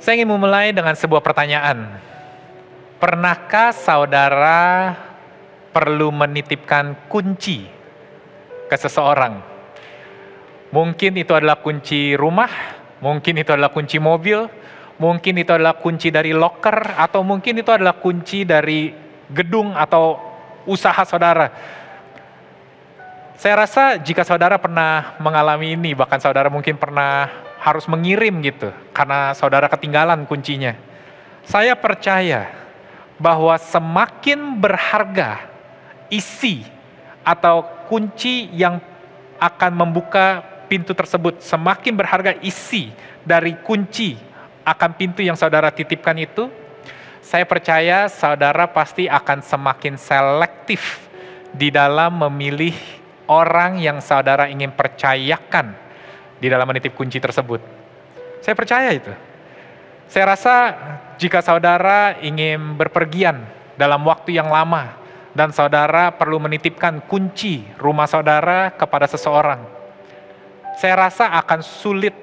Saya ingin memulai dengan sebuah pertanyaan. Pernahkah saudara perlu menitipkan kunci ke seseorang? Mungkin itu adalah kunci rumah, mungkin itu adalah kunci mobil, mungkin itu adalah kunci dari loker, atau mungkin itu adalah kunci dari gedung atau usaha saudara. Saya rasa jika saudara pernah mengalami ini, bahkan saudara mungkin pernah harus mengirim gitu, karena saudara ketinggalan kuncinya. Saya percaya bahwa semakin berharga isi atau kunci yang akan membuka pintu tersebut, semakin berharga isi dari kunci akan pintu yang saudara titipkan itu, saya percaya saudara pasti akan semakin selektif di dalam memilih orang yang saudara ingin percayakan di dalam menitip kunci tersebut. Saya percaya itu. Saya rasa jika saudara ingin berpergian dalam waktu yang lama dan saudara perlu menitipkan kunci rumah saudara kepada seseorang, saya rasa akan sulit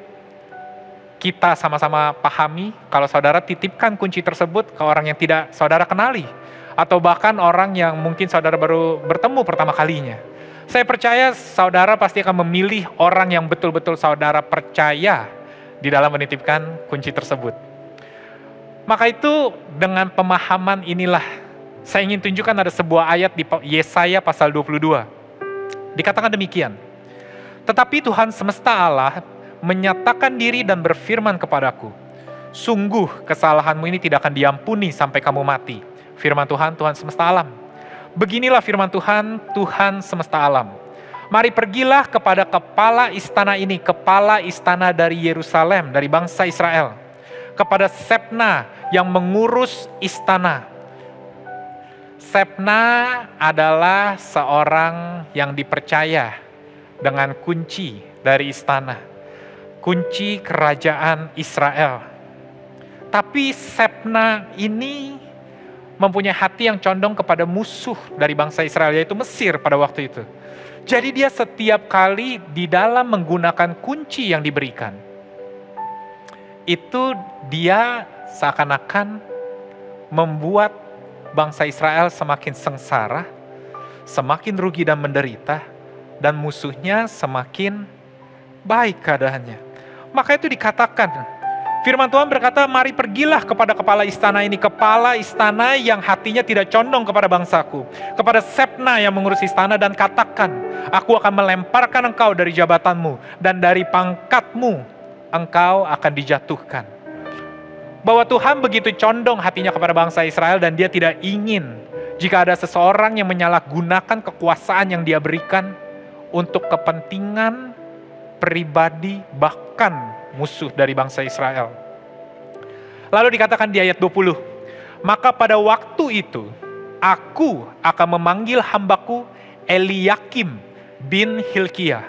kita sama-sama pahami kalau saudara titipkan kunci tersebut ke orang yang tidak saudara kenali, atau bahkan orang yang mungkin saudara baru bertemu pertama kalinya. Saya percaya saudara pasti akan memilih orang yang betul-betul saudara percaya di dalam menitipkan kunci tersebut. Maka itu dengan pemahaman inilah saya ingin tunjukkan ada sebuah ayat di Yesaya pasal 22. Dikatakan demikian. Tetapi Tuhan semesta Allah menyatakan diri dan berfirman kepadaku, sungguh kesalahanmu ini tidak akan diampuni sampai kamu mati. Firman Tuhan, Tuhan semesta alam. Beginilah firman Tuhan, Tuhan semesta alam. Mari pergilah kepada kepala istana ini, kepala istana dari Yerusalem, dari bangsa Israel. Kepada Sebna yang mengurus istana. Sebna adalah seorang yang dipercaya dengan kunci dari istana. Kunci kerajaan Israel. Tapi Sebna ini mempunyai hati yang condong kepada musuh dari bangsa Israel, yaitu Mesir pada waktu itu. Jadi dia setiap kali di dalam menggunakan kunci yang diberikan, itu dia seakan-akan membuat bangsa Israel semakin sengsara, semakin rugi dan menderita, dan musuhnya semakin baik keadaannya. Maka itu dikatakan, firman Tuhan berkata, mari pergilah kepada kepala istana ini, kepala istana yang hatinya tidak condong kepada bangsaku, kepada Sebna yang mengurus istana, dan katakan, aku akan melemparkan engkau dari jabatanmu, dan dari pangkatmu engkau akan dijatuhkan. Bahwa Tuhan begitu condong hatinya kepada bangsa Israel, dan dia tidak ingin jika ada seseorang yang menyalahgunakan kekuasaan yang dia berikan untuk kepentingan pribadi, bahkan musuh dari bangsa Israel. Lalu dikatakan di ayat 20, maka pada waktu itu, aku akan memanggil hambaku Eliakim bin Hilkiah.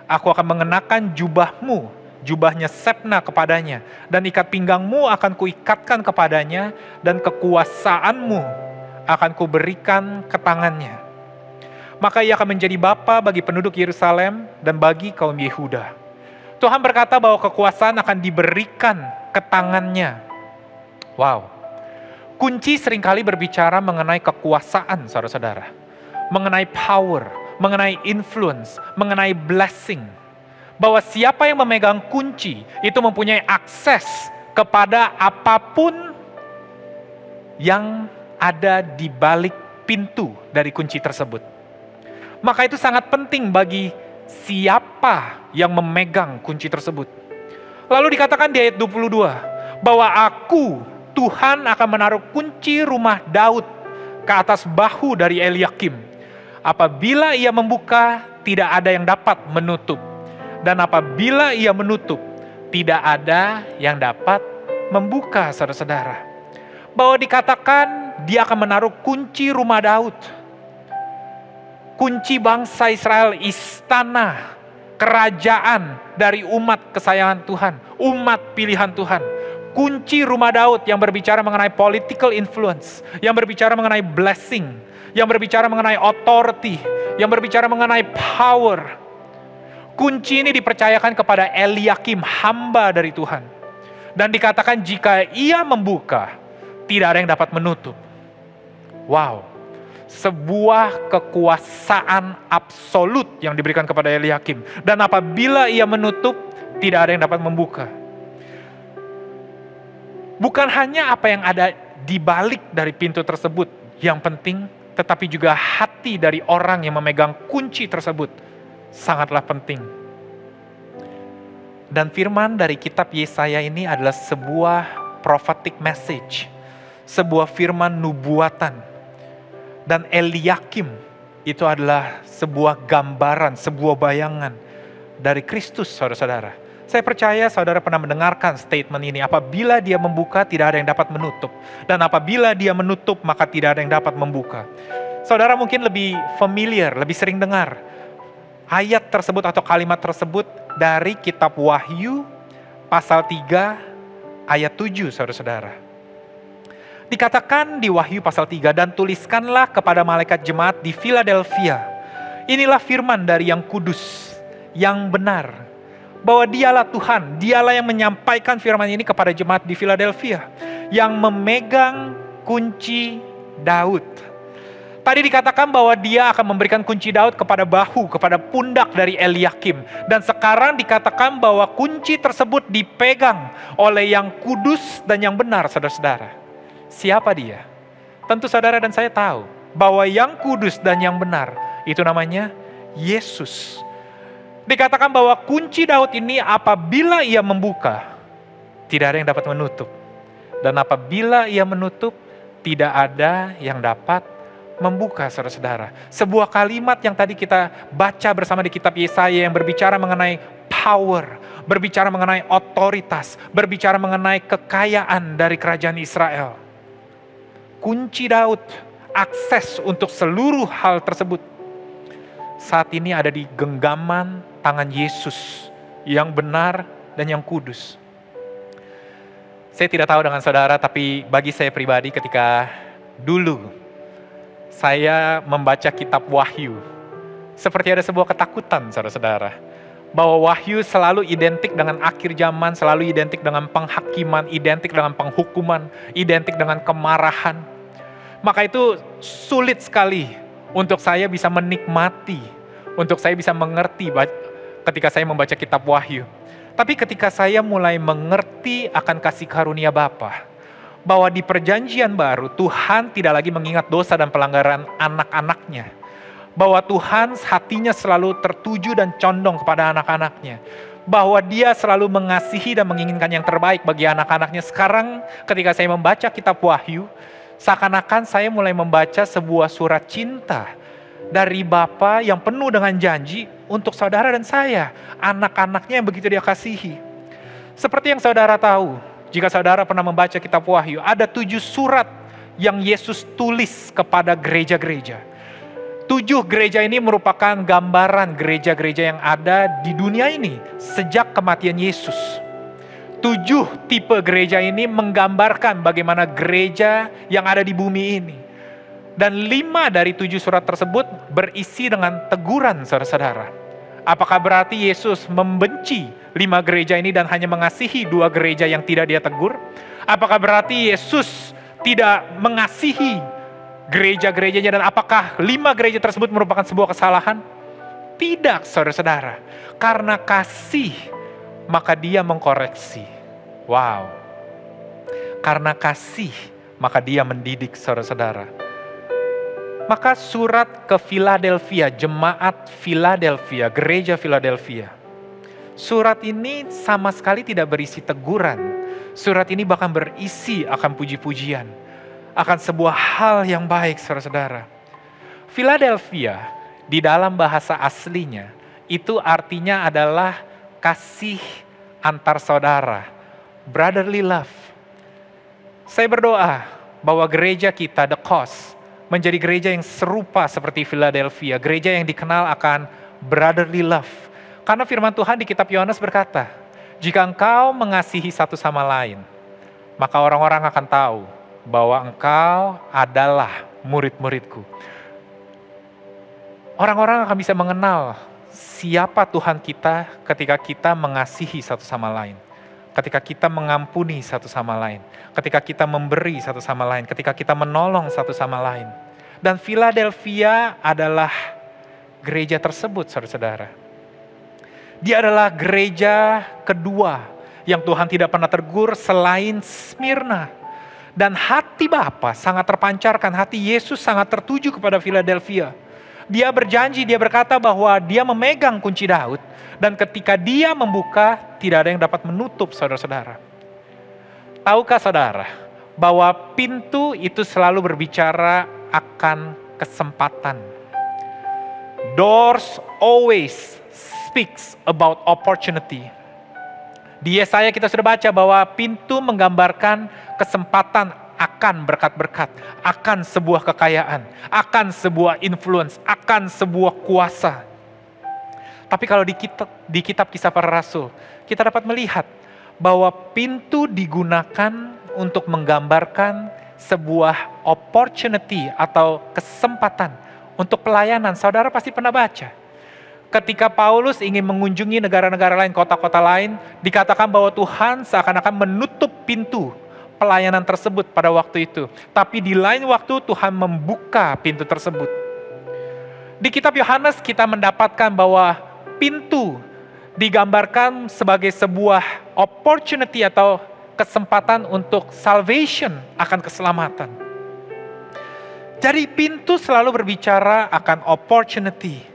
Aku akan mengenakan jubahmu, jubahnya Sebna kepadanya, dan ikat pinggangmu akan kuikatkan kepadanya, dan kekuasaanmu akan kuberikan ke tangannya. Maka ia akan menjadi bapa bagi penduduk Yerusalem dan bagi kaum Yehuda. Tuhan berkata bahwa kekuasaan akan diberikan ke tangannya. Wow. Kunci seringkali berbicara mengenai kekuasaan, saudara-saudara. Mengenai power, mengenai influence, mengenai blessing. Bahwa siapa yang memegang kunci itu mempunyai akses kepada apapun yang ada di balik pintu dari kunci tersebut. Maka itu sangat penting bagi siapa yang memegang kunci tersebut. Lalu dikatakan di ayat 22, bahwa aku, Tuhan akan menaruh kunci rumah Daud ke atas bahu dari Eliakim. Apabila ia membuka, tidak ada yang dapat menutup. Dan apabila ia menutup, tidak ada yang dapat membuka, saudara-saudara. Bahwa dikatakan dia akan menaruh kunci rumah Daud. Kunci bangsa Israel, istana, kerajaan dari umat kesayangan Tuhan, umat pilihan Tuhan. Kunci rumah Daud yang berbicara mengenai political influence, yang berbicara mengenai blessing, yang berbicara mengenai authority, yang berbicara mengenai power. Kunci ini dipercayakan kepada Eliakim, hamba dari Tuhan. Dan dikatakan jika ia membuka, tidak ada yang dapat menutup. Wow, sebuah kekuasaan absolut yang diberikan kepada Eliakim. Dan apabila ia menutup, tidak ada yang dapat membuka. Bukan hanya apa yang ada di balik dari pintu tersebut yang penting, tetapi juga hati dari orang yang memegang kunci tersebut sangatlah penting. Dan firman dari kitab Yesaya ini adalah sebuah prophetic message, sebuah firman nubuatan. Dan Eliakim itu adalah sebuah gambaran, sebuah bayangan dari Kristus, saudara-saudara. Saya percaya saudara pernah mendengarkan statement ini, apabila dia membuka tidak ada yang dapat menutup. Dan apabila dia menutup maka tidak ada yang dapat membuka. Saudara mungkin lebih familiar, lebih sering dengar ayat tersebut atau kalimat tersebut dari kitab Wahyu pasal 3 ayat 7, saudara-saudara. Dikatakan di Wahyu pasal 3, dan tuliskanlah kepada malaikat jemaat di Philadelphia. Inilah firman dari yang kudus, yang benar, bahwa dialah Tuhan, dialah yang menyampaikan firman ini kepada jemaat di Philadelphia, yang memegang kunci Daud. Tadi dikatakan bahwa dia akan memberikan kunci Daud kepada bahu, kepada pundak dari Eliakim. Dan sekarang dikatakan bahwa kunci tersebut dipegang oleh yang kudus dan yang benar, saudara-saudara. Siapa dia? Tentu saudara dan saya tahu bahwa yang kudus dan yang benar itu namanya Yesus. Dikatakan bahwa kunci Daud ini apabila ia membuka, tidak ada yang dapat menutup. Dan apabila ia menutup, tidak ada yang dapat membuka, saudara-saudara. Sebuah kalimat yang tadi kita baca bersama di kitab Yesaya yang berbicara mengenai power, berbicara mengenai otoritas, berbicara mengenai kekayaan dari kerajaan Israel. Kunci Daud, akses untuk seluruh hal tersebut saat ini ada di genggaman tangan Yesus yang benar dan yang kudus. Saya tidak tahu dengan saudara, tapi bagi saya pribadi ketika dulu saya membaca kitab Wahyu, seperti ada sebuah ketakutan, saudara-saudara, bahwa Wahyu selalu identik dengan akhir zaman, selalu identik dengan penghakiman, identik dengan penghukuman, identik dengan kemarahan. Maka itu sulit sekali untuk saya bisa menikmati, untuk saya bisa mengerti ketika saya membaca kitab Wahyu. Tapi ketika saya mulai mengerti akan kasih karunia Bapa, bahwa di perjanjian baru Tuhan tidak lagi mengingat dosa dan pelanggaran anak-anaknya. Bahwa Tuhan hatinya selalu tertuju dan condong kepada anak-anaknya. Bahwa dia selalu mengasihi dan menginginkan yang terbaik bagi anak-anaknya. Sekarang ketika saya membaca kitab Wahyu, seakan-akan saya mulai membaca sebuah surat cinta dari Bapa yang penuh dengan janji untuk saudara dan saya, anak-anaknya yang begitu dia kasihi. Seperti yang saudara tahu, jika saudara pernah membaca kitab Wahyu, ada 7 surat yang Yesus tulis kepada gereja-gereja. 7 gereja ini merupakan gambaran gereja-gereja yang ada di dunia ini sejak kematian Yesus. 7 tipe gereja ini menggambarkan bagaimana gereja yang ada di bumi ini. Dan 5 dari 7 surat tersebut berisi dengan teguran, saudara-saudara. Apakah berarti Yesus membenci 5 gereja ini dan hanya mengasihi 2 gereja yang tidak dia tegur? Apakah berarti Yesus tidak mengasihi gereja-gerejanya dan apakah 5 gereja tersebut merupakan sebuah kesalahan? Tidak, saudara-saudara. Karena kasih, maka dia mengkoreksi. Wow. Karena kasih, maka dia mendidik, saudara-saudara. Maka surat ke Philadelphia, jemaat Philadelphia, gereja Philadelphia. Surat ini sama sekali tidak berisi teguran. Surat ini bahkan berisi akan puji-pujian. Akan sebuah hal yang baik, saudara-saudara. Philadelphia di dalam bahasa aslinya itu artinya adalah kasih antar saudara. Brotherly love. Saya berdoa bahwa gereja kita, The Cause, menjadi gereja yang serupa seperti Philadelphia, gereja yang dikenal akan brotherly love. Karena firman Tuhan di kitab Yohanes berkata, jika engkau mengasihi satu sama lain, maka orang-orang akan tahu bahwa engkau adalah murid-muridku. Orang-orang akan bisa mengenal siapa Tuhan kita ketika kita mengasihi satu sama lain. ketika kita mengampuni satu sama lain, ketika kita memberi satu sama lain, ketika kita menolong satu sama lain. Dan Philadelphia adalah gereja tersebut, saudara-saudara. Dia adalah gereja kedua yang Tuhan tidak pernah tegur selain Smyrna. Dan hati Bapa sangat terpancarkan, hati Yesus sangat tertuju kepada Philadelphia. Dia berjanji, dia berkata bahwa dia memegang kunci Daud. Dan ketika dia membuka, tidak ada yang dapat menutup, saudara-saudara. Tahukah saudara, bahwa pintu itu selalu berbicara akan kesempatan. Doors always speaks about opportunity. Di Yesaya kita sudah baca bahwa pintu menggambarkan kesempatan akan berkat-berkat, akan sebuah kekayaan, akan sebuah influence, akan sebuah kuasa. Tapi kalau di kitab Kisah Para Rasul, kita dapat melihat bahwa pintu digunakan untuk menggambarkan sebuah opportunity atau kesempatan untuk pelayanan. Saudara pasti pernah baca. Ketika Paulus ingin mengunjungi negara-negara lain, kota-kota lain, dikatakan bahwa Tuhan seakan-akan menutup pintu pelayanan tersebut pada waktu itu. Tapi di lain waktu Tuhan membuka pintu tersebut. Di kitab Yohanes kita mendapatkan bahwa pintu digambarkan sebagai sebuah opportunity atau kesempatan untuk salvation, akan keselamatan. Jadi pintu selalu berbicara akan opportunity.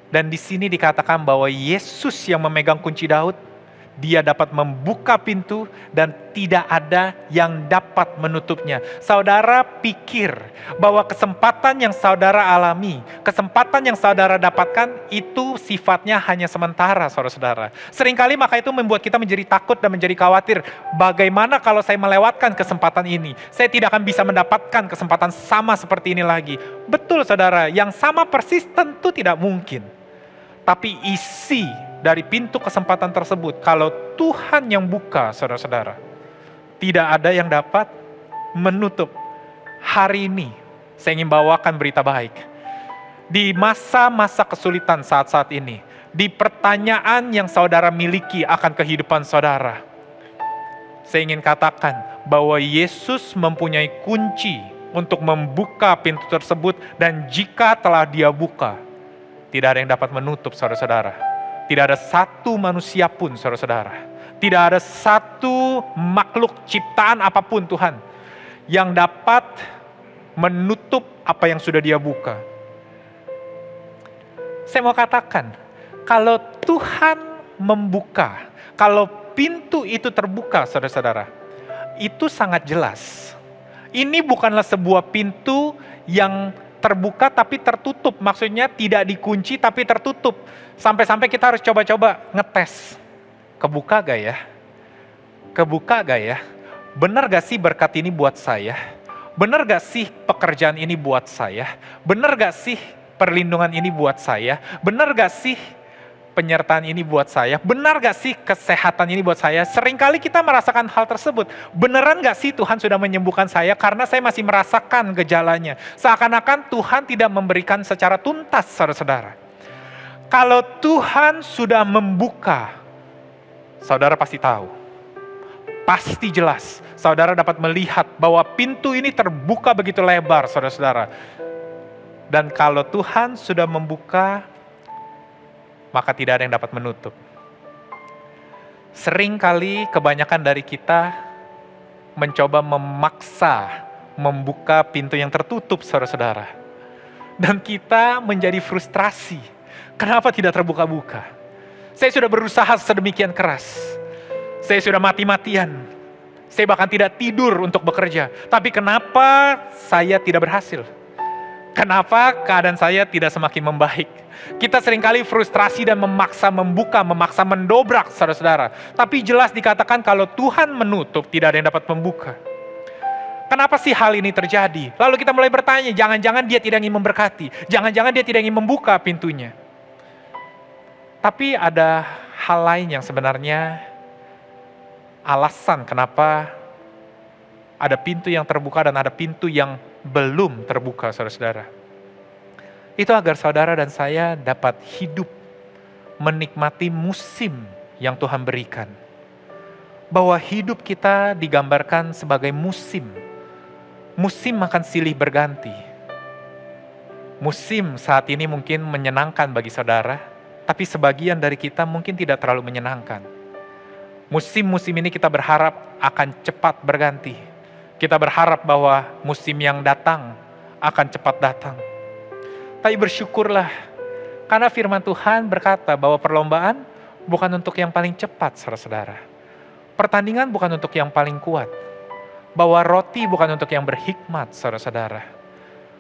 Dan di sini dikatakan bahwa Yesus yang memegang kunci Daud, dia dapat membuka pintu dan tidak ada yang dapat menutupnya. Saudara pikir bahwa kesempatan yang saudara alami, kesempatan yang saudara dapatkan itu sifatnya hanya sementara, saudara-saudara. Seringkali maka itu membuat kita menjadi takut dan menjadi khawatir. Bagaimana kalau saya melewatkan kesempatan ini? Saya tidak akan bisa mendapatkan kesempatan sama seperti ini lagi. Betul saudara, yang sama persis tentu tidak mungkin. Tapi isi dari pintu kesempatan tersebut, kalau Tuhan yang buka, saudara-saudara, tidak ada yang dapat menutup. Hari ini, saya ingin bawakan berita baik. Di masa-masa kesulitan saat-saat ini, di pertanyaan yang saudara miliki akan kehidupan saudara, saya ingin katakan bahwa Yesus mempunyai kunci untuk membuka pintu tersebut, dan jika telah dia buka, tidak ada yang dapat menutup, saudara-saudara. Tidak ada satu manusia pun, saudara-saudara. Tidak ada satu makhluk ciptaan apapun Tuhan yang dapat menutup apa yang sudah dia buka. Saya mau katakan, kalau Tuhan membuka, kalau pintu itu terbuka, saudara-saudara, itu sangat jelas. Ini bukanlah sebuah pintu yang terbuka tapi tertutup, maksudnya tidak dikunci tapi tertutup. Sampai-sampai kita harus coba-coba ngetes. Kebuka gak ya? Kebuka gak ya? Benar gak sih berkat ini buat saya? Benar gak sih pekerjaan ini buat saya? Benar gak sih perlindungan ini buat saya? Benar gak sih penyertaan ini buat saya? Benar gak sih kesehatan ini buat saya? Seringkali kita merasakan hal tersebut. Beneran gak sih Tuhan sudah menyembuhkan saya karena saya masih merasakan gejalanya? Seakan-akan Tuhan tidak memberikan secara tuntas, saudara-saudara. Kalau Tuhan sudah membuka, saudara pasti tahu. Pasti jelas. Saudara dapat melihat bahwa pintu ini terbuka begitu lebar, saudara-saudara. Dan kalau Tuhan sudah membuka, maka tidak ada yang dapat menutup. Seringkali kebanyakan dari kita mencoba memaksa membuka pintu yang tertutup, saudara-saudara. Dan kita menjadi frustrasi. Kenapa tidak terbuka-buka? Saya sudah berusaha sedemikian keras. Saya sudah mati-matian. Saya bahkan tidak tidur untuk bekerja. Tapi kenapa saya tidak berhasil? Kenapa keadaan saya tidak semakin membaik? Kita seringkali frustrasi dan memaksa membuka, memaksa mendobrak, saudara-saudara. Tapi jelas dikatakan kalau Tuhan menutup, tidak ada yang dapat membuka. Kenapa sih hal ini terjadi? Lalu kita mulai bertanya, jangan-jangan dia tidak ingin memberkati. Jangan-jangan dia tidak ingin membuka pintunya. Tapi ada hal lain yang sebenarnya alasan kenapa ada pintu yang terbuka dan ada pintu yang belum terbuka, saudara-saudara. Itu agar saudara dan saya dapat hidup, menikmati musim yang Tuhan berikan. bahwa hidup kita digambarkan sebagai musim. Musim akan silih berganti. Musim saat ini mungkin menyenangkan bagi saudara, tapi sebagian dari kita mungkin tidak terlalu menyenangkan. Musim-musim ini kita berharap akan cepat berganti. Kita berharap bahwa musim yang datang akan cepat datang. Tapi bersyukurlah, karena firman Tuhan berkata bahwa perlombaan bukan untuk yang paling cepat, saudara-saudara. Pertandingan bukan untuk yang paling kuat. Bahwa roti bukan untuk yang berhikmat, saudara-saudara.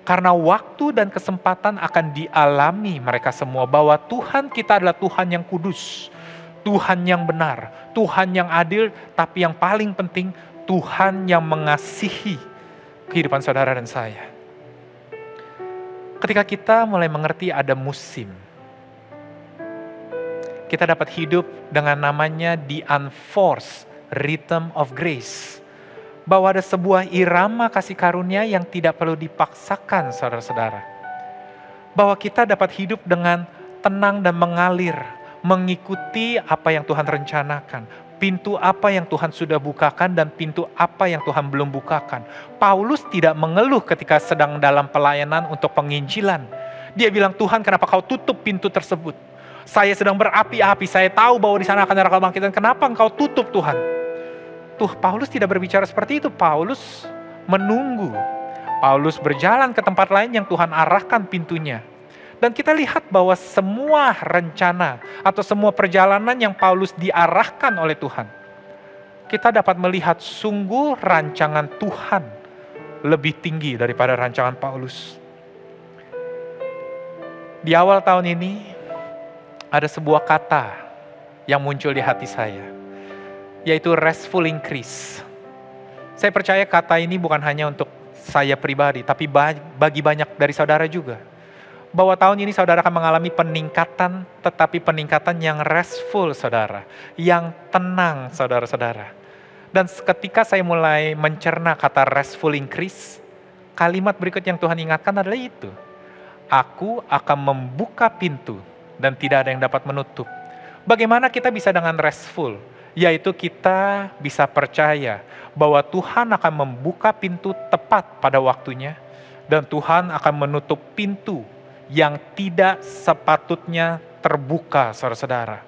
Karena waktu dan kesempatan akan dialami mereka semua, bahwa Tuhan kita adalah Tuhan yang kudus, Tuhan yang benar, Tuhan yang adil, tapi yang paling penting, Tuhan yang mengasihi kehidupan saudara dan saya. Ketika kita mulai mengerti ada musim, kita dapat hidup dengan namanya the unforced rhythm of grace. Bahwa ada sebuah irama kasih karunia yang tidak perlu dipaksakan, saudara-saudara. Bahwa kita dapat hidup dengan tenang dan mengalir, mengikuti apa yang Tuhan rencanakan. Pintu apa yang Tuhan sudah bukakan dan pintu apa yang Tuhan belum bukakan. Paulus tidak mengeluh ketika sedang dalam pelayanan untuk penginjilan. Dia bilang, Tuhan, kenapa kau tutup pintu tersebut? Saya sedang berapi-api, saya tahu bahwa di sana akan ada kebangkitan. Kenapa engkau tutup, Tuhan? Paulus tidak berbicara seperti itu. Paulus menunggu. Paulus berjalan ke tempat lain yang Tuhan arahkan pintunya. Dan kita lihat bahwa semua rencana atau semua perjalanan yang Paulus diarahkan oleh Tuhan, kita dapat melihat sungguh rancangan Tuhan lebih tinggi daripada rancangan Paulus. Di awal tahun ini, ada sebuah kata yang muncul di hati saya, yaitu restful increase. Saya percaya kata ini bukan hanya untuk saya pribadi, tapi bagi banyak dari saudara juga. Bahwa tahun ini saudara akan mengalami peningkatan, tetapi peningkatan yang restful, saudara. Yang tenang, saudara-saudara. Dan ketika saya mulai mencerna kata restful increase, kalimat berikut yang Tuhan ingatkan adalah itu. Aku akan membuka pintu dan tidak ada yang dapat menutup. Bagaimana kita bisa dengan restful? Yaitu kita bisa percaya bahwa Tuhan akan membuka pintu tepat pada waktunya, dan Tuhan akan menutup pintu yang tidak sepatutnya terbuka, saudara-saudara.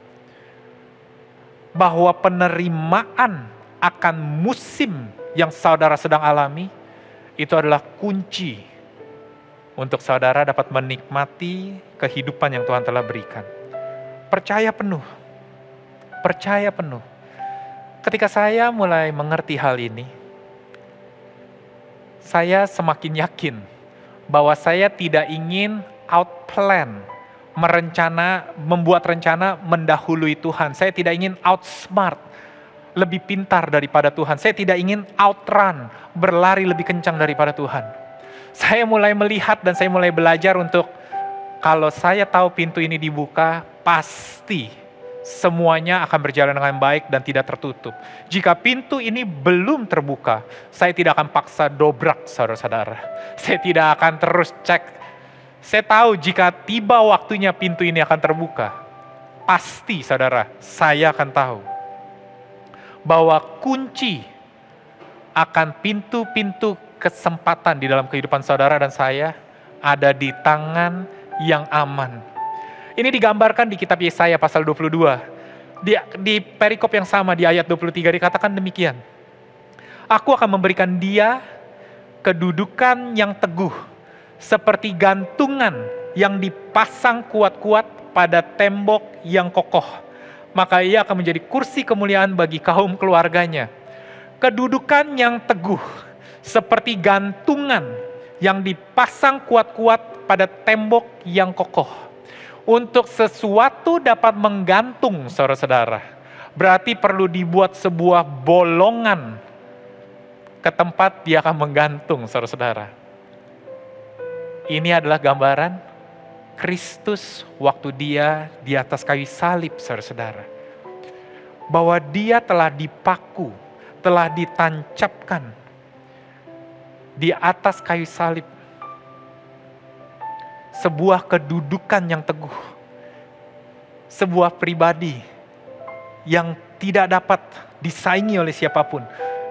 Bahwa penerimaan akan musim yang saudara sedang alami, itu adalah kunci untuk saudara dapat menikmati kehidupan yang Tuhan telah berikan. Percaya penuh. Percaya penuh. Ketika saya mulai mengerti hal ini, saya semakin yakin bahwa saya tidak ingin outplan, membuat rencana mendahului Tuhan. Saya tidak ingin outsmart, lebih pintar daripada Tuhan. Saya tidak ingin outrun, berlari lebih kencang daripada Tuhan. Saya mulai melihat dan saya mulai belajar untuk, kalau saya tahu pintu ini dibuka, pasti semuanya akan berjalan dengan baik dan tidak tertutup. Jika pintu ini belum terbuka, saya tidak akan paksa dobrak, saudara-saudara. Saya tidak akan terus cek. Saya tahu jika tiba waktunya pintu ini akan terbuka, pasti, saudara, saya akan tahu bahwa kunci akan pintu-pintu kesempatan di dalam kehidupan saudara dan saya ada di tangan yang aman. Ini digambarkan di kitab Yesaya pasal 22. Di perikop yang sama di ayat 23 dikatakan demikian. Aku akan memberikan dia kedudukan yang teguh, seperti gantungan yang dipasang kuat-kuat pada tembok yang kokoh. Maka ia akan menjadi kursi kemuliaan bagi kaum keluarganya. Kedudukan yang teguh, seperti gantungan yang dipasang kuat-kuat pada tembok yang kokoh. Untuk sesuatu dapat menggantung, saudara-saudara, berarti perlu dibuat sebuah bolongan ke tempat dia akan menggantung, saudara-saudara. Ini adalah gambaran Kristus waktu dia di atas kayu salib, saudara-saudara. Bahwa dia telah dipaku, telah ditancapkan di atas kayu salib. Sebuah kedudukan yang teguh. Sebuah pribadi yang tidak dapat disaingi oleh siapapun.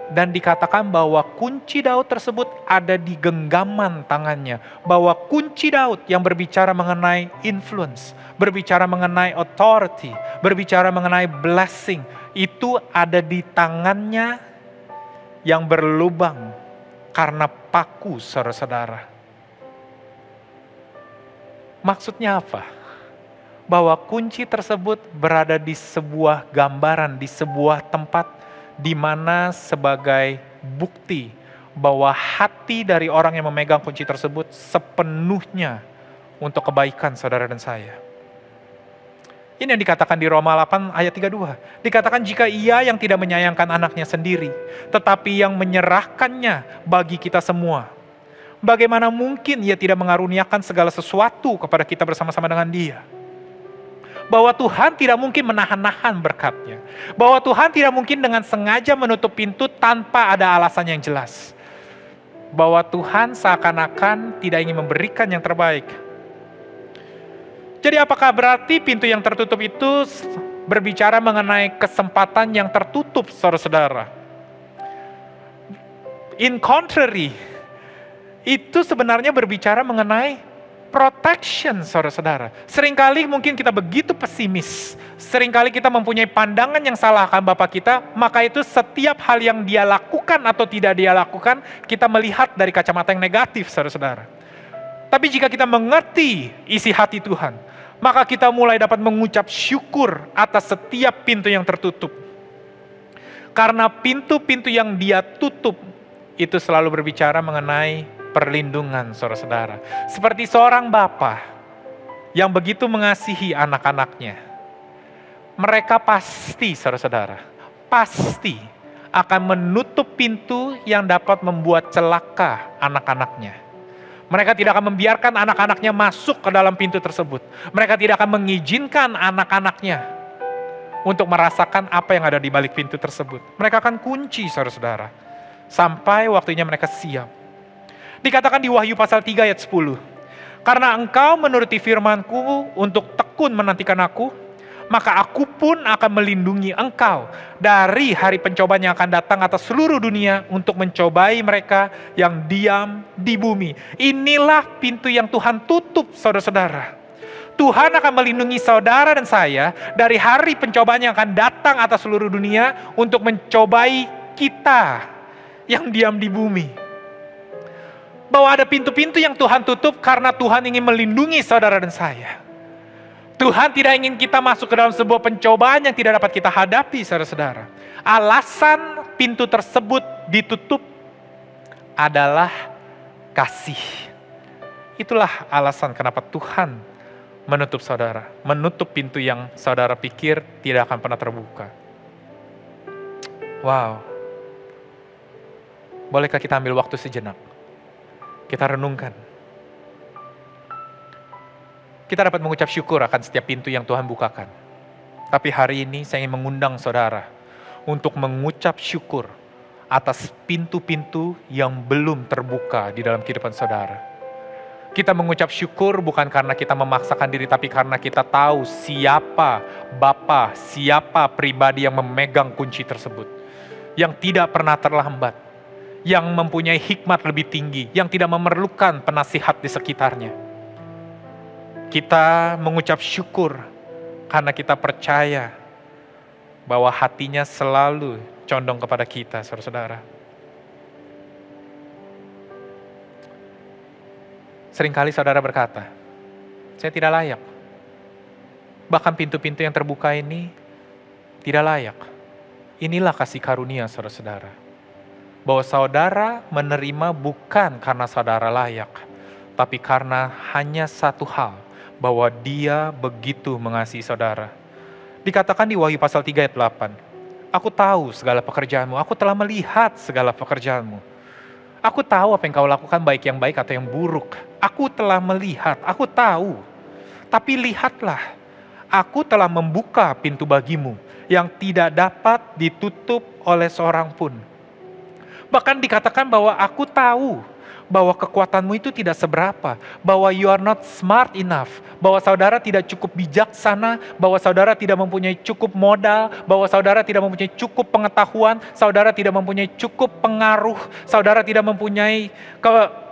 Dan dikatakan bahwa kunci Daud tersebut ada di genggaman tangannya. Bahwa kunci Daud yang berbicara mengenai influence, berbicara mengenai authority, berbicara mengenai blessing, itu ada di tangannya yang berlubang karena paku, saudara-saudara. Maksudnya apa? Bahwa kunci tersebut berada di sebuah gambaran, di sebuah tempat di mana sebagai bukti bahwa hati dari orang yang memegang kunci tersebut sepenuhnya untuk kebaikan saudara dan saya. Ini yang dikatakan di Roma 8 ayat 32. Dikatakan jika ia yang tidak menyayangkan anaknya sendiri, tetapi yang menyerahkannya bagi kita semua, bagaimana mungkin ia tidak mengaruniakan segala sesuatu kepada kita bersama-sama dengan dia? Bahwa Tuhan tidak mungkin menahan-nahan berkatnya. Bahwa Tuhan tidak mungkin dengan sengaja menutup pintu tanpa ada alasan yang jelas. Bahwa Tuhan seakan-akan tidak ingin memberikan yang terbaik. Jadi apakah berarti pintu yang tertutup itu berbicara mengenai kesempatan yang tertutup, saudara-saudara? In contrary, itu sebenarnya berbicara mengenai protection, saudara-saudara. Seringkali mungkin kita begitu pesimis. Seringkali kita mempunyai pandangan yang salah akan Bapa kita, maka itu setiap hal yang dia lakukan atau tidak dia lakukan, kita melihat dari kacamata yang negatif, saudara-saudara. Tapi jika kita mengerti isi hati Tuhan, maka kita mulai dapat mengucap syukur atas setiap pintu yang tertutup. Karena pintu-pintu yang dia tutup, itu selalu berbicara mengenai perlindungan, saudara-saudara. Seperti seorang bapa yang begitu mengasihi anak-anaknya. Mereka pasti, saudara-saudara, pasti akan menutup pintu yang dapat membuat celaka anak-anaknya. Mereka tidak akan membiarkan anak-anaknya masuk ke dalam pintu tersebut. Mereka tidak akan mengizinkan anak-anaknya untuk merasakan apa yang ada di balik pintu tersebut. Mereka akan kunci, saudara-saudara, sampai waktunya mereka siap. Dikatakan di Wahyu pasal 3 ayat 10. Karena engkau menuruti firmanku untuk tekun menantikan aku, maka aku pun akan melindungi engkau dari hari pencobaan yang akan datang atas seluruh dunia untuk mencobai mereka yang diam di bumi. Inilah pintu yang Tuhan tutup, saudara-saudara. Tuhan akan melindungi saudara dan saya dari hari pencobaan yang akan datang atas seluruh dunia untuk mencobai kita yang diam di bumi. Bahwa ada pintu-pintu yang Tuhan tutup karena Tuhan ingin melindungi saudara dan saya. Tuhan tidak ingin kita masuk ke dalam sebuah pencobaan yang tidak dapat kita hadapi, saudara-saudara. Alasan pintu tersebut ditutup adalah kasih. Itulah alasan kenapa Tuhan menutup saudara. Menutup pintu yang saudara pikir tidak akan pernah terbuka. Wow. Bolehkah kita ambil waktu sejenak? Kita renungkan. Kita dapat mengucap syukur akan setiap pintu yang Tuhan bukakan. Tapi hari ini saya ingin mengundang saudara untuk mengucap syukur atas pintu-pintu yang belum terbuka di dalam kehidupan saudara. Kita mengucap syukur bukan karena kita memaksakan diri, tapi karena kita tahu siapa Bapa, siapa pribadi yang memegang kunci tersebut. Yang tidak pernah terlambat, yang mempunyai hikmat lebih tinggi, yang tidak memerlukan penasihat di sekitarnya. Kita mengucap syukur karena kita percaya bahwa hatinya selalu condong kepada kita, saudara-saudara. Seringkali saudara berkata, saya tidak layak. Bahkan pintu-pintu yang terbuka ini tidak layak. Inilah kasih karunia, saudara-saudara. Bahwa saudara menerima bukan karena saudara layak, tapi karena hanya satu hal, bahwa dia begitu mengasihi saudara. Dikatakan di Wahyu pasal 3 ayat 8, aku tahu segala pekerjaanmu, aku telah melihat segala pekerjaanmu. Aku tahu apa yang kau lakukan, baik yang baik atau yang buruk. Aku telah melihat, aku tahu. Tapi lihatlah, aku telah membuka pintu bagimu yang tidak dapat ditutup oleh seorang pun. Bahkan dikatakan bahwa aku tahu bahwa kekuatanmu itu tidak seberapa, bahwa you are not smart enough, bahwa saudara tidak cukup bijaksana, bahwa saudara tidak mempunyai cukup modal, bahwa saudara tidak mempunyai cukup pengetahuan, saudara tidak mempunyai cukup pengaruh, saudara tidak mempunyai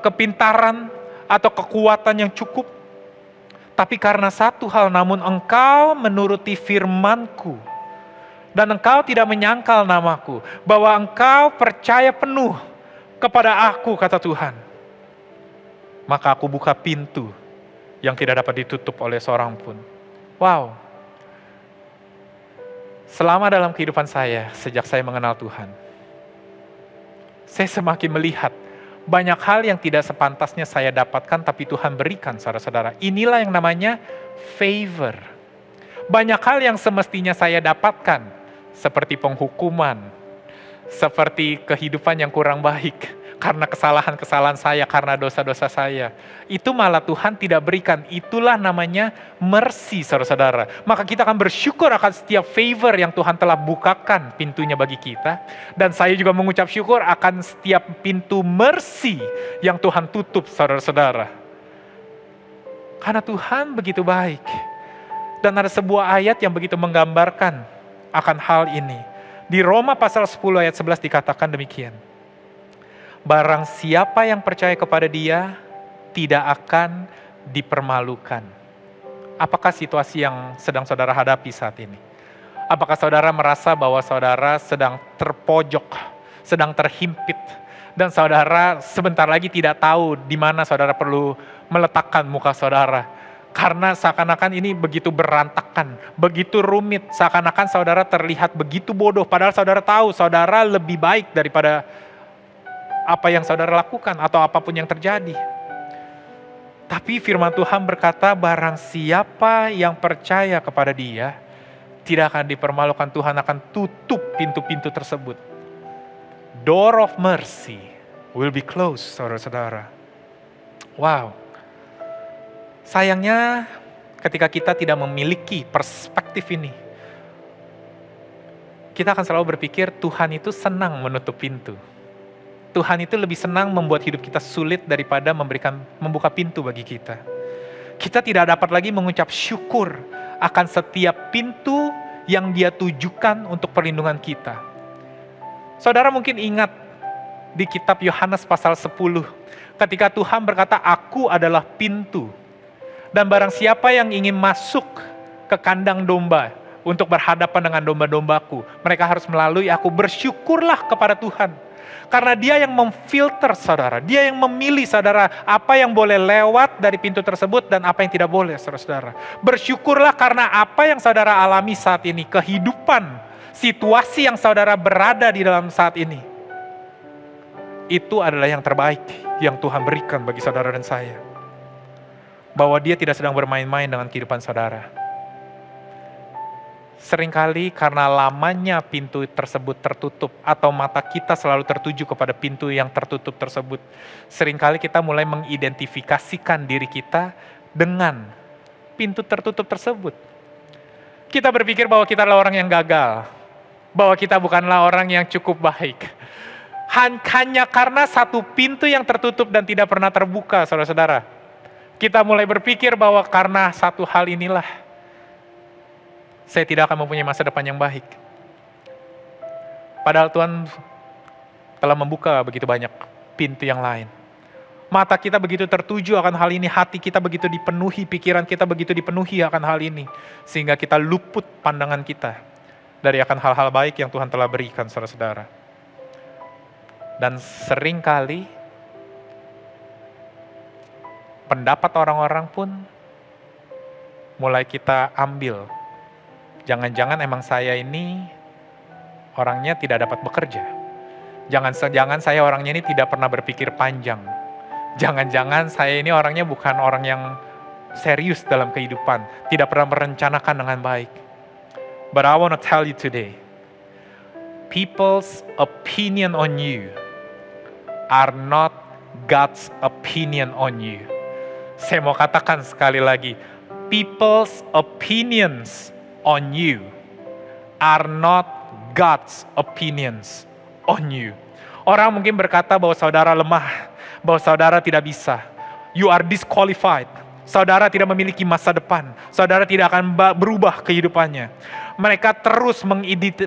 kepintaran atau kekuatan yang cukup. Tapi karena satu hal, namun engkau menuruti firman-Ku, dan engkau tidak menyangkal namaku, bahwa engkau percaya penuh kepada aku, kata Tuhan. Maka aku buka pintu yang tidak dapat ditutup oleh seorang pun. Wow. Selama dalam kehidupan saya, sejak saya mengenal Tuhan, saya semakin melihat banyak hal yang tidak sepantasnya saya dapatkan, tapi Tuhan berikan, saudara-saudara. Inilah yang namanya favor. Banyak hal yang semestinya saya dapatkan, seperti penghukuman, seperti kehidupan yang kurang baik, karena kesalahan-kesalahan saya, karena dosa-dosa saya. Itu malah Tuhan tidak berikan. Itulah namanya mercy, saudara-saudara. Maka kita akan bersyukur akan setiap favor yang Tuhan telah bukakan pintunya bagi kita. Dan saya juga mengucap syukur akan setiap pintu mercy yang Tuhan tutup, saudara-saudara. Karena Tuhan begitu baik. Dan ada sebuah ayat yang begitu menggambarkan akan hal ini. Di Roma pasal 10 ayat 11 dikatakan demikian. Barang siapa yang percaya kepada Dia tidak akan dipermalukan. Apakah situasi yang sedang saudara hadapi saat ini? Apakah saudara merasa bahwa saudara sedang terpojok, sedang terhimpit, dan saudara sebentar lagi tidak tahu di mana saudara perlu meletakkan muka saudara? Karena seakan-akan ini begitu berantakan, begitu rumit, seakan-akan saudara terlihat begitu bodoh, padahal saudara tahu saudara lebih baik daripada apa yang saudara lakukan atau apapun yang terjadi. Tapi firman Tuhan berkata, barang siapa yang percaya kepada Dia, tidak akan dipermalukan. Tuhan akan tutup pintu-pintu tersebut. Door of mercy will be closed, saudara-saudara. Wow. Sayangnya ketika kita tidak memiliki perspektif ini, kita akan selalu berpikir Tuhan itu senang menutup pintu. Tuhan itu lebih senang membuat hidup kita sulit daripada membuka pintu bagi kita. Kita tidak dapat lagi mengucap syukur akan setiap pintu yang Dia tujukan untuk perlindungan kita. Saudara mungkin ingat di kitab Yohanes pasal 10, ketika Tuhan berkata, aku adalah pintu. Dan barang siapa yang ingin masuk ke kandang domba untuk berhadapan dengan domba-dombaku, mereka harus melalui aku. Bersyukurlah kepada Tuhan. Karena Dia yang memfilter saudara, Dia yang memilih saudara apa yang boleh lewat dari pintu tersebut dan apa yang tidak boleh, saudara-saudara. Bersyukurlah karena apa yang saudara alami saat ini, kehidupan, situasi yang saudara berada di dalam saat ini. Itu adalah yang terbaik yang Tuhan berikan bagi saudara dan saya. Bahwa Dia tidak sedang bermain-main dengan kehidupan saudara. Seringkali karena lamanya pintu tersebut tertutup, atau mata kita selalu tertuju kepada pintu yang tertutup tersebut, seringkali kita mulai mengidentifikasikan diri kita dengan pintu tertutup tersebut. Kita berpikir bahwa kita adalah orang yang gagal, bahwa kita bukanlah orang yang cukup baik. Hanya karena satu pintu yang tertutup dan tidak pernah terbuka, saudara-saudara. Kita mulai berpikir bahwa karena satu hal inilah, saya tidak akan mempunyai masa depan yang baik. Padahal Tuhan telah membuka begitu banyak pintu yang lain. Mata kita begitu tertuju akan hal ini, hati kita begitu dipenuhi, pikiran kita begitu dipenuhi akan hal ini, sehingga kita luput pandangan kita dari akan hal-hal baik yang Tuhan telah berikan, saudara-saudara. Dan seringkali pendapat orang-orang pun mulai kita ambil. Jangan-jangan emang saya ini orangnya tidak dapat bekerja. Jangan saya orangnya ini tidak pernah berpikir panjang. Jangan-jangan saya ini orangnya bukan orang yang serius dalam kehidupan, tidak pernah merencanakan dengan baik. But I want to tell you today, people's opinion on you are not God's opinion on you. Saya mau katakan sekali lagi, people's opinions on you are not God's opinions on you. Orang mungkin berkata bahwa saudara lemah, bahwa saudara tidak bisa. You are disqualified. Saudara tidak memiliki masa depan. Saudara tidak akan berubah kehidupannya. Mereka terus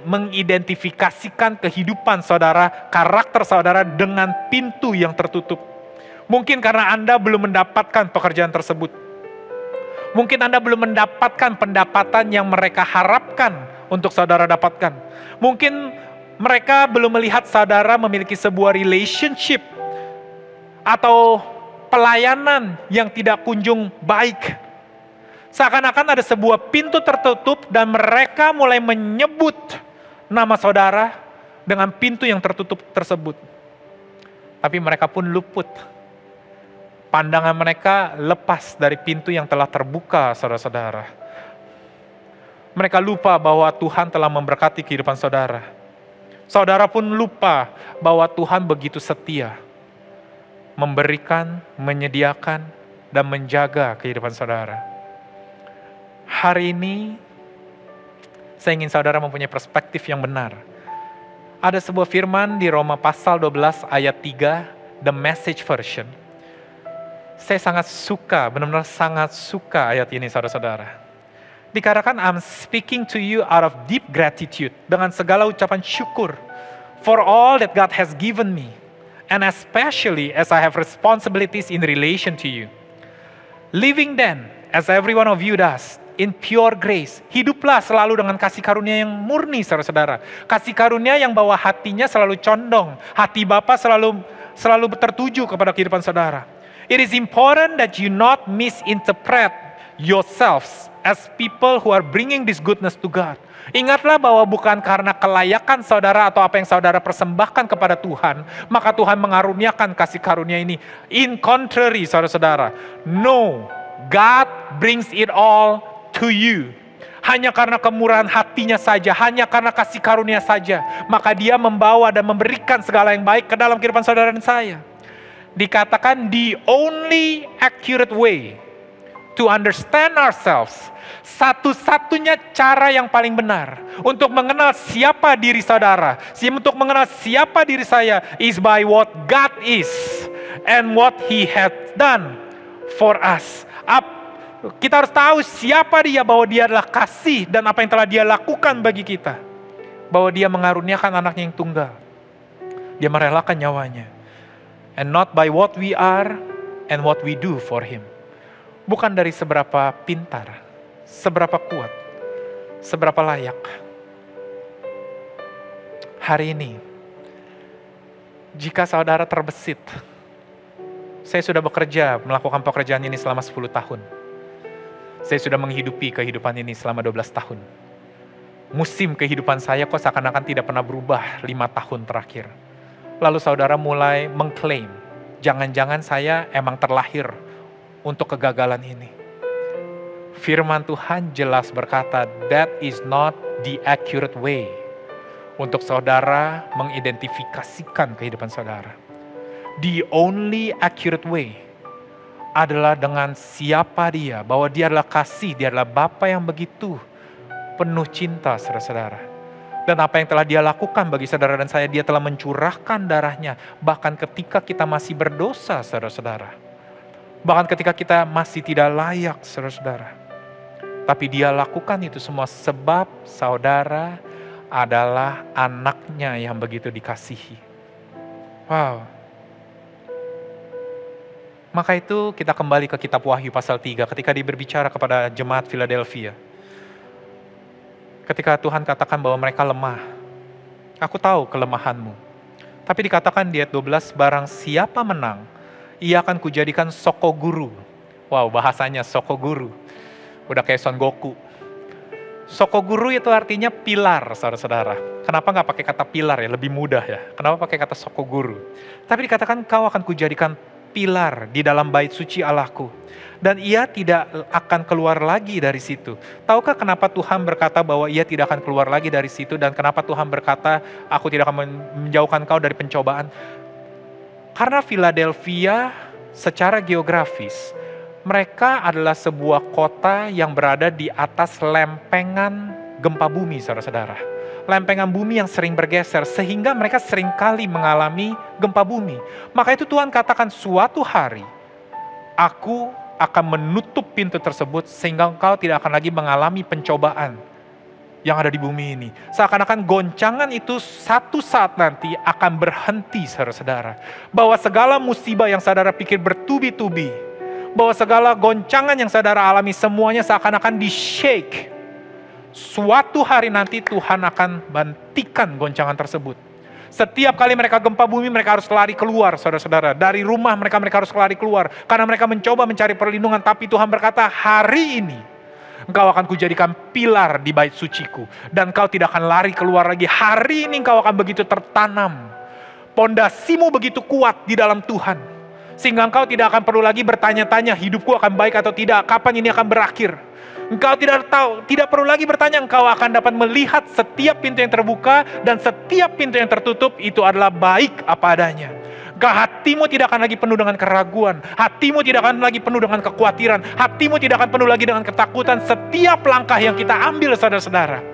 mengidentifikasikan kehidupan saudara, karakter saudara dengan pintu yang tertutup. Mungkin karena Anda belum mendapatkan pekerjaan tersebut. Mungkin Anda belum mendapatkan pendapatan yang mereka harapkan untuk saudara dapatkan. Mungkin mereka belum melihat saudara memiliki sebuah relationship atau pelayanan yang tidak kunjung baik. Seakan-akan ada sebuah pintu tertutup dan mereka mulai menyebut nama saudara dengan pintu yang tertutup tersebut. Tapi mereka pun luput. Pandangan mereka lepas dari pintu yang telah terbuka, saudara-saudara. Mereka lupa bahwa Tuhan telah memberkati kehidupan saudara. Saudara pun lupa bahwa Tuhan begitu setia. Memberikan, menyediakan, dan menjaga kehidupan saudara. Hari ini, saya ingin saudara mempunyai perspektif yang benar. Ada sebuah firman di Roma pasal 12 ayat 3, The Message Version. Saya sangat suka, benar-benar sangat suka ayat ini saudara-saudara. Dikatakan, I'm speaking to you out of deep gratitude, dengan segala ucapan syukur, for all that God has given me, and especially as I have responsibilities in relation to you. Living then, as every one of you does, in pure grace. Hiduplah selalu dengan kasih karunia yang murni, saudara-saudara. Kasih karunia yang bawa hatinya selalu condong. Hati Bapa selalu tertuju kepada kehidupan saudara. It is important that you not misinterpret yourselves as people who are bringing this goodness to God. Ingatlah bahwa bukan karena kelayakan saudara atau apa yang saudara persembahkan kepada Tuhan, maka Tuhan mengaruniakan kasih karunia ini. In contrary, saudara-saudara, no, God brings it all to you. Hanya karena kemurahan hatinya saja, hanya karena kasih karunia saja, maka Dia membawa dan memberikan segala yang baik ke dalam kehidupan saudara dan saya. Dikatakan the only accurate way to understand ourselves, satu-satunya cara yang paling benar untuk mengenal siapa diri saudara, untuk mengenal siapa diri saya, is by what God is and what He has done for us. Kita harus tahu siapa Dia, bahwa Dia adalah kasih dan apa yang telah Dia lakukan bagi kita. Bahwa Dia mengaruniakan anaknya yang tunggal. Dia merelakan nyawanya. And not by what we are and what we do for Him. Bukan dari seberapa pintar, seberapa kuat, seberapa layak. Hari ini, jika saudara terbesit, saya sudah bekerja, melakukan pekerjaan ini selama 10 tahun. Saya sudah menghidupi kehidupan ini selama 12 tahun. Musim kehidupan saya kok seakan-akan tidak pernah berubah 5 tahun terakhir. Lalu saudara mulai mengklaim, jangan-jangan saya emang terlahir untuk kegagalan ini. Firman Tuhan jelas berkata, that is not the accurate way untuk saudara mengidentifikasikan kehidupan saudara. The only accurate way adalah dengan siapa Dia, bahwa Dia adalah kasih, Dia adalah Bapa yang begitu penuh cinta, saudara-saudara. Dan apa yang telah Dia lakukan bagi saudara dan saya, Dia telah mencurahkan darahnya, bahkan ketika kita masih berdosa, saudara-saudara. Bahkan ketika kita masih tidak layak, saudara-saudara. Tapi Dia lakukan itu semua sebab saudara adalah anaknya yang begitu dikasihi. Wow. Maka itu kita kembali ke kitab Wahyu pasal 3 ketika Dia berbicara kepada jemaat Philadelphia. Ketika Tuhan katakan bahwa mereka lemah. Aku tahu kelemahanmu. Tapi dikatakan di ayat 12, barang siapa menang, ia akan kujadikan Sokoguru. Wow, bahasanya Sokoguru. Udah kayak Son Goku. Sokoguru itu artinya pilar, saudara-saudara. Kenapa nggak pakai kata pilar ya, lebih mudah ya. Kenapa pakai kata Sokoguru? Tapi dikatakan kau akan kujadikan pilar di dalam bait suci Allahku. Dan ia tidak akan keluar lagi dari situ. Tahukah kenapa Tuhan berkata bahwa ia tidak akan keluar lagi dari situ? Dan kenapa Tuhan berkata, aku tidak akan menjauhkan kau dari pencobaan? Karena Philadelphia secara geografis, mereka adalah sebuah kota yang berada di atas lempengan gempa bumi, saudara-saudara. lempengan bumi yang sering bergeser, sehingga mereka seringkali mengalami gempa bumi. Maka itu Tuhan katakan, suatu hari aku akan menutup pintu tersebut sehingga engkau tidak akan lagi mengalami pencobaan yang ada di bumi ini. Seakan-akan goncangan itu satu saat nanti akan berhenti, saudara-saudara. Bahwa segala musibah yang saudara pikir bertubi-tubi, bahwa segala goncangan yang saudara alami semuanya seakan-akan di-shake. Suatu hari nanti Tuhan akan bantikan goncangan tersebut. Setiap kali mereka gempa bumi, mereka harus lari keluar, saudara-saudara. Dari rumah mereka harus lari keluar. Karena mereka mencoba mencari perlindungan, tapi Tuhan berkata, hari ini engkau akan kujadikan pilar di bait suciku. Dan engkau tidak akan lari keluar lagi. Hari ini engkau akan begitu tertanam. Pondasimu begitu kuat di dalam Tuhan. Sehingga engkau tidak akan perlu lagi bertanya-tanya, hidupku akan baik atau tidak, kapan ini akan berakhir. Engkau tidak perlu lagi bertanya, engkau akan dapat melihat setiap pintu yang terbuka dan setiap pintu yang tertutup itu adalah baik apa adanya. Hatimu tidak akan lagi penuh dengan keraguan, hatimu tidak akan lagi penuh dengan kekhawatiran, hatimu tidak akan penuh lagi dengan ketakutan. Setiap langkah yang kita ambil, saudara-saudara,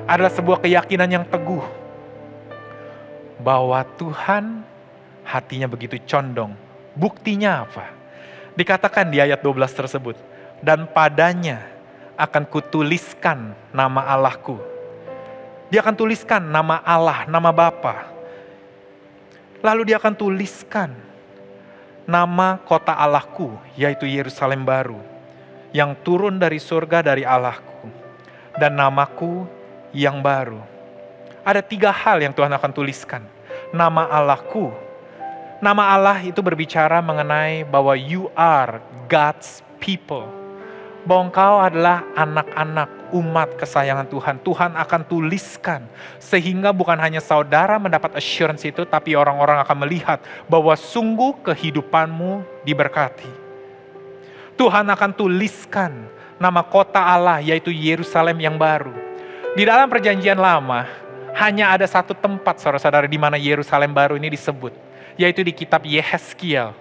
adalah sebuah keyakinan yang teguh bahwa Tuhan hatinya begitu condong. Buktinya apa? Dikatakan di ayat 12 tersebut, dan padanya akan kutuliskan nama Allahku. Dia akan tuliskan nama Allah, nama Bapa. Lalu dia akan tuliskan nama kota Allahku, yaitu Yerusalem baru, yang turun dari surga dari Allahku, dan namaku yang baru. Ada 3 hal yang Tuhan akan tuliskan. Nama Allahku. Nama Allah itu berbicara mengenai bahwa you are God's people. Bahwa engkau adalah anak-anak umat kesayangan Tuhan. Tuhan akan tuliskan. Sehingga bukan hanya saudara mendapat assurance itu, tapi orang-orang akan melihat bahwa sungguh kehidupanmu diberkati. Tuhan akan tuliskan nama kota Allah, yaitu Yerusalem yang baru. Di dalam perjanjian lama, hanya ada satu tempat, saudara-saudara, di mana Yerusalem baru ini disebut, yaitu di kitab Yehezkiel.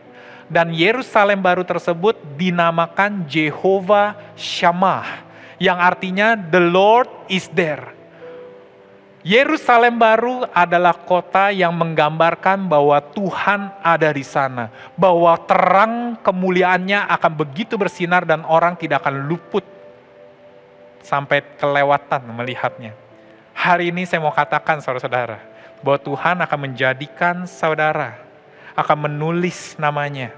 Dan Yerusalem baru tersebut dinamakan Jehovah Shammah, yang artinya the Lord is there. Yerusalem baru adalah kota yang menggambarkan bahwa Tuhan ada di sana, bahwa terang kemuliaannya akan begitu bersinar dan orang tidak akan luput sampai kelewatan melihatnya. Hari ini saya mau katakan, saudara-saudara, bahwa Tuhan akan menjadikan saudara, akan menulis namanya,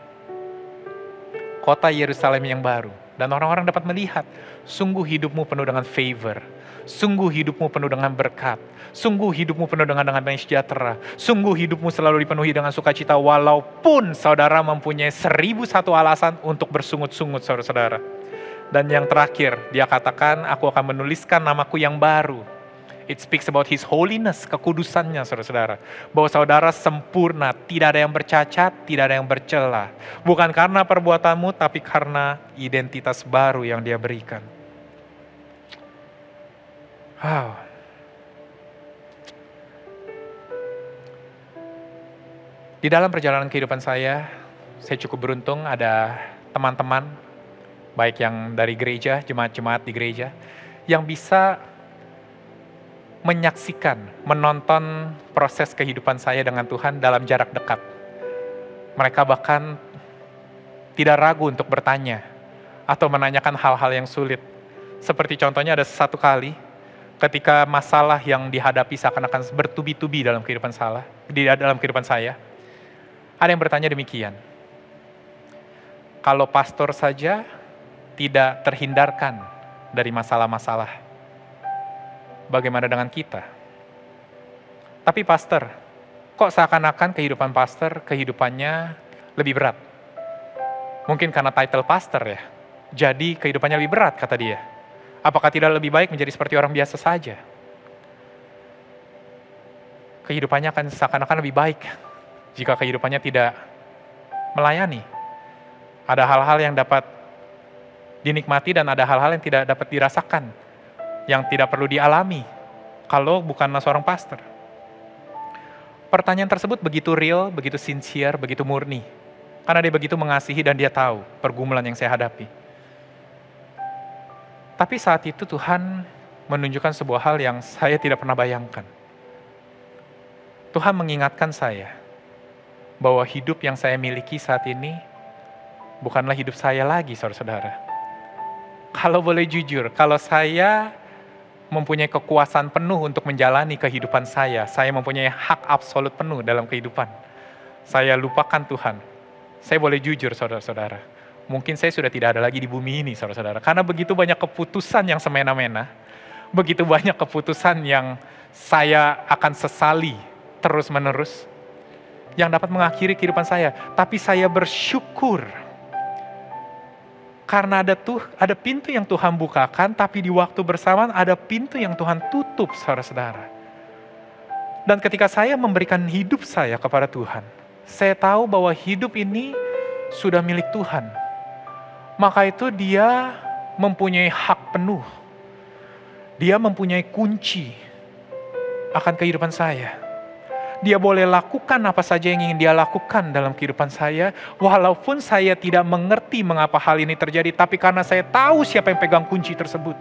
kota Yerusalem yang baru. Dan orang-orang dapat melihat, sungguh hidupmu penuh dengan favor, sungguh hidupmu penuh dengan berkat, sungguh hidupmu penuh dengan damai sejahtera, sungguh hidupmu selalu dipenuhi dengan sukacita, walaupun saudara mempunyai 1001 alasan untuk bersungut-sungut, saudara-saudara. Dan yang terakhir, dia katakan, aku akan menuliskan namaku yang baru. It speaks about His holiness, kekudusannya, saudara-saudara. Bahwa saudara sempurna, tidak ada yang bercacat, tidak ada yang bercela. Bukan karena perbuatanmu, tapi karena identitas baru yang Dia berikan. Wow. Di dalam perjalanan kehidupan saya cukup beruntung ada teman-teman, baik yang dari gereja, jemaat-jemaat di gereja, yang bisa menyaksikan, menonton proses kehidupan saya dengan Tuhan dalam jarak dekat. Mereka bahkan tidak ragu untuk bertanya atau menanyakan hal-hal yang sulit. Seperti contohnya ada satu kali ketika masalah yang dihadapi seakan-akan bertubi-tubi dalam kehidupan saya. Ada yang bertanya demikian. Kalau pastor saja tidak terhindarkan dari masalah-masalah, bagaimana dengan kita? Tapi pastor, kok seakan-akan kehidupan pastor, kehidupannya lebih berat? Mungkin karena title pastor ya, jadi kehidupannya lebih berat, kata dia. Apakah tidak lebih baik menjadi seperti orang biasa saja? Kehidupannya akan seakan-akan lebih baik jika kehidupannya tidak melayani. Ada hal-hal yang dapat dinikmati dan ada hal-hal yang tidak dapat dirasakan, yang tidak perlu dialami kalau bukanlah seorang pastor. Pertanyaan tersebut begitu real, begitu sincere, begitu murni. Karena dia begitu mengasihi dan dia tahu pergumulan yang saya hadapi. Tapi saat itu Tuhan menunjukkan sebuah hal yang saya tidak pernah bayangkan. Tuhan mengingatkan saya bahwa hidup yang saya miliki saat ini bukanlah hidup saya lagi, saudara-saudara. Kalau boleh jujur, kalau saya mempunyai kekuasaan penuh untuk menjalani kehidupan saya mempunyai hak absolut penuh dalam kehidupan. Saya lupakan Tuhan. Saya boleh jujur, saudara-saudara. Mungkin saya sudah tidak ada lagi di bumi ini, saudara-saudara. Karena begitu banyak keputusan yang semena-mena, begitu banyak keputusan yang saya akan sesali terus-menerus, yang dapat mengakhiri kehidupan saya. Tapi saya bersyukur, karena ada pintu yang Tuhan bukakan, tapi di waktu bersamaan ada pintu yang Tuhan tutup, saudara-saudara. Dan ketika saya memberikan hidup saya kepada Tuhan, saya tahu bahwa hidup ini sudah milik Tuhan. Maka itu dia mempunyai hak penuh. Dia mempunyai kunci akan kehidupan saya. Dia boleh lakukan apa saja yang ingin dia lakukan dalam kehidupan saya, walaupun saya tidak mengerti mengapa hal ini terjadi, tapi karena saya tahu siapa yang pegang kunci tersebut.